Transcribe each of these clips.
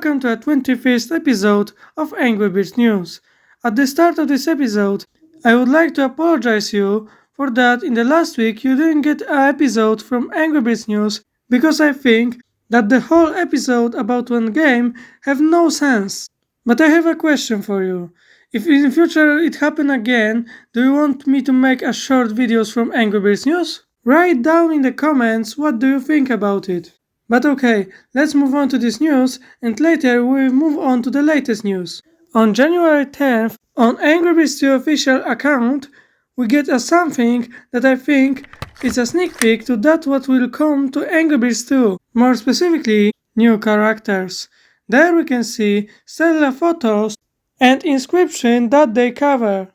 welcome to the 21st episode of Angry Birds News. At the start of this episode, I would like to apologize you for that in the last week you didn't get an episode from Angry Birds News because I think that the whole episode about one game have no sense. But I have a question for you. If in the future it happen again, do you want me to make a short videos from Angry Birds News? Write down in the comments what do you think about it. But okay, let's move on to this news and later we'll move on to the latest news. On January 10th, on Angry Birds 2 official account, we get a something that I think is a sneak peek to that what will come to Angry Birds 2, more specifically, new characters. There we can see stellar photos and inscription that they cover.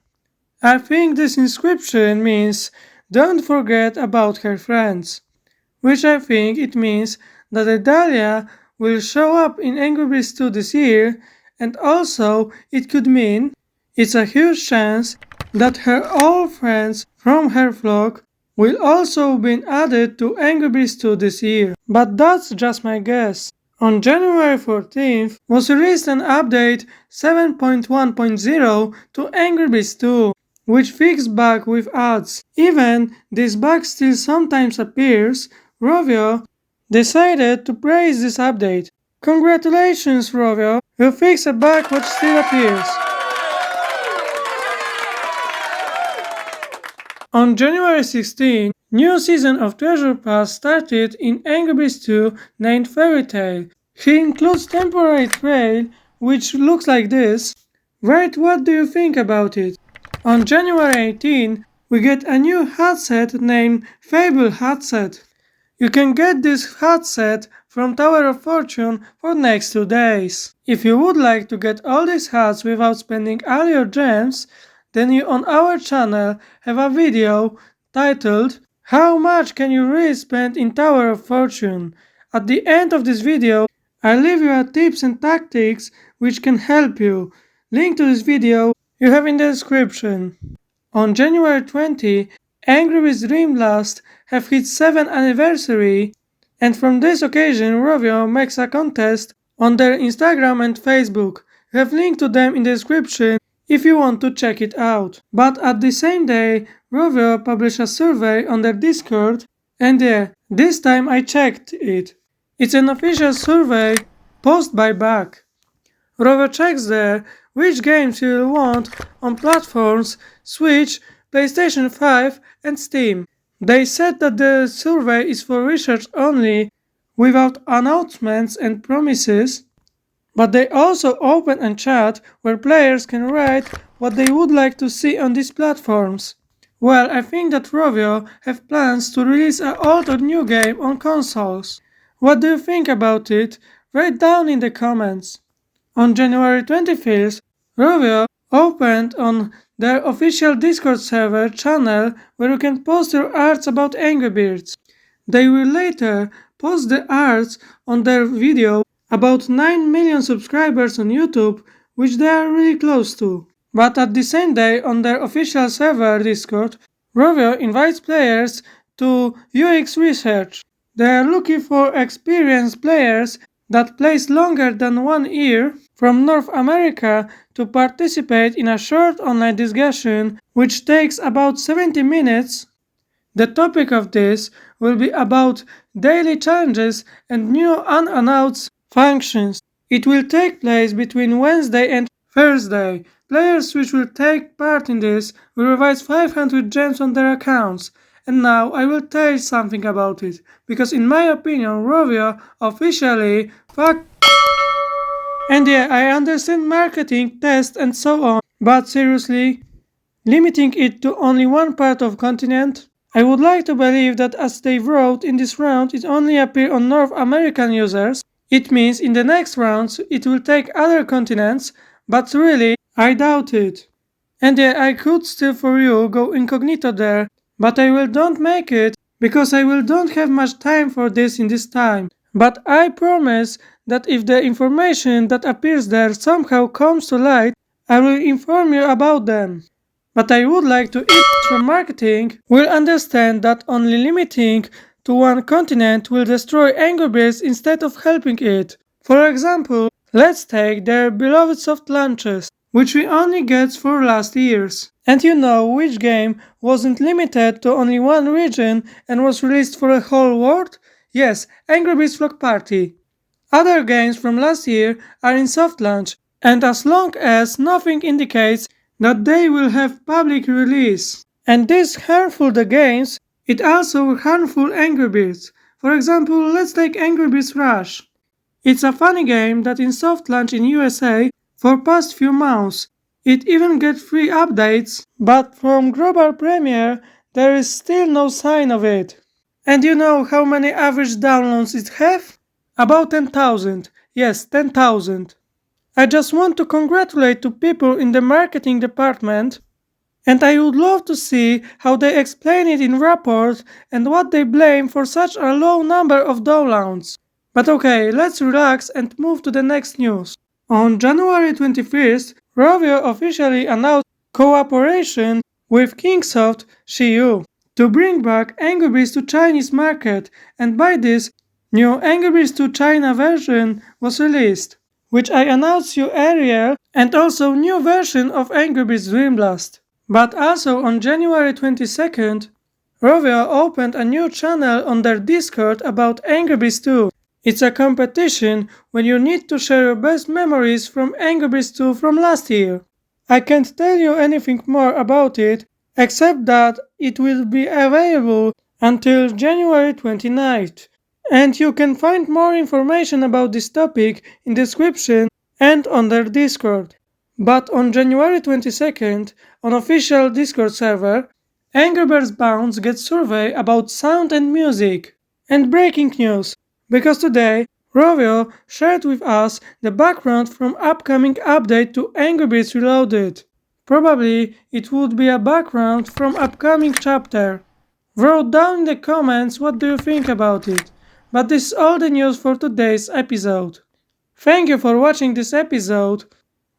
I think this inscription means don't forget about her friends, which I think it means that Dahlia will show up in Angry Birds 2 this year, and also it could mean it's a huge chance that her old friends from her flock will also be added to Angry Birds 2 this year. But that's just my guess. On January 14th was released an update 7.1.0 to Angry Birds 2, which fixed bug with ads. Even this bug still sometimes appears, Rovio decided to praise this update. Congratulations, Rovio, you fixed a bug which still appears. On January 16, new season of Treasure Pass started in Angry Birds 2 named Fairy Tale. He includes temporary trail which looks like this. Write what do you think about it. On January 18, we get a new headset named Fable Headset. You can get this headset from Tower of Fortune for next 2 days. If you would like to get all these hats without spending all your gems, then you on our channel have a video titled How much can you really spend in Tower of Fortune? At the end of this video, I'll leave you a tips and tactics which can help you. Link to this video you have in the description. On January 20, angrybirdsdreamblast have hit 7th anniversary, and from this occasion Rovio makes a contest on their Instagram and Facebook. You have linked to them in the description if you want to check it out. But at the same day, Rovio published a survey on their Discord, and yeah, this time I checked it. It's an official survey posted by Buck. Rovio checks there which games you will want on platforms Switch, PlayStation 5 and Steam. They said that the survey is for research only, without announcements and promises, but they also open a chat where players can write what they would like to see on these platforms. Well, I think that Rovio have plans to release an old or new game on consoles. What do you think about it? Write down in the comments. On January 25th, Rovio opened on their official Discord server channel where you can post your arts about Angry Birds. They will later post the arts on their video about 9 million subscribers on YouTube, which they are really close to. But at the same day on their official server Discord, Rovio invites players to UX research. They are looking for experienced players that plays longer than 1 year from North America to participate in a short online discussion which takes about 70 minutes. The topic of this will be about daily challenges and new unannounced functions. It will take place between Wednesday and Thursday. Players which will take part in this will revise 500 gems on their accounts. And now I will tell you something about it, because in my opinion Rovio officially And yeah, I understand marketing, test and so on, but seriously, limiting it to only one part of continent? I would like to believe that as they wrote in this round it only appear on North American users. It means in the next rounds it will take other continents, but really, I doubt it. And yeah, I could still for you go incognito there, but I will don't make it, because I will don't have much time for this in this time. But I promise that if the information that appears there somehow comes to light, I will inform you about them. But I would like to eat from marketing will understand that only limiting to one continent will destroy Angry Birds instead of helping it. For example, Let's take their beloved soft launches, which we only get for last years. And you know which game wasn't limited to only one region and was released for a whole world? Yes, Angry Birds Block Party. Other games from last year are in soft launch, and as long as nothing indicates that they will have public release. And this harmful the games, it also harmful Angry Birds. For example, let's take Angry Birds Rush. It's a funny game that in soft launch in USA for past few months. It even get free updates, but from global premiere there is still no sign of it. And you know how many average downloads it have? About 10,000. Yes, 10,000. I just want to congratulate to people in the marketing department, and I would love to see how they explain it in report and what they blame for such a low number of downloads. But okay, let's relax and move to the next news. On January 21st, Rovio officially announced cooperation with Kingsoft Shead to bring back Angry Birds to Chinese market, and by this, new Angry Birds to China version was released, which I announced you earlier, and also new version of angrybirdsdreamblast. But also on January 22nd, Rovio opened a new channel on their Discord about Angry Birds 2. It's a competition when you need to share your best memories from Angry Birds 2 from last year. I can't tell you anything more about it, except that it will be available until January 29th. And you can find more information about this topic in the description and on their Discord. But on January 22nd, on official Discord server, Angry Birds Bounce gets survey about sound and music. And breaking news, because today Rovio shared with us the background from upcoming update to Angry Birds Reloaded. Probably it would be a background from upcoming chapter. Wrote down in the comments what do you think about it. But this is all the news for today's episode. Thank you for watching this episode.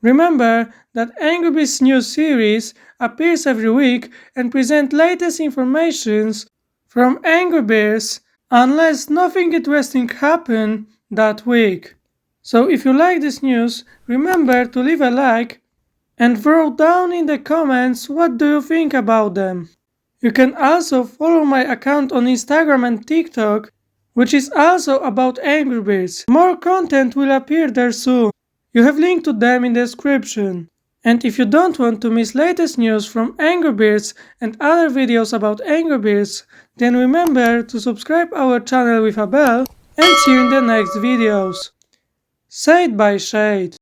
Remember that Angry Birds new series appears every week and present latest informations from Angry Birds unless nothing interesting happen that week. So if you like this news, remember to leave a like and throw down in the comments what do you think about them. You can also follow my account on Instagram and TikTok, which is also about Angry Birds. More content will appear there soon. You have linked to them in the description. And if you don't want to miss latest news from Angry Birds and other videos about Angry Birds, then remember to subscribe our channel with a bell and see you in the next videos. Said by Shead.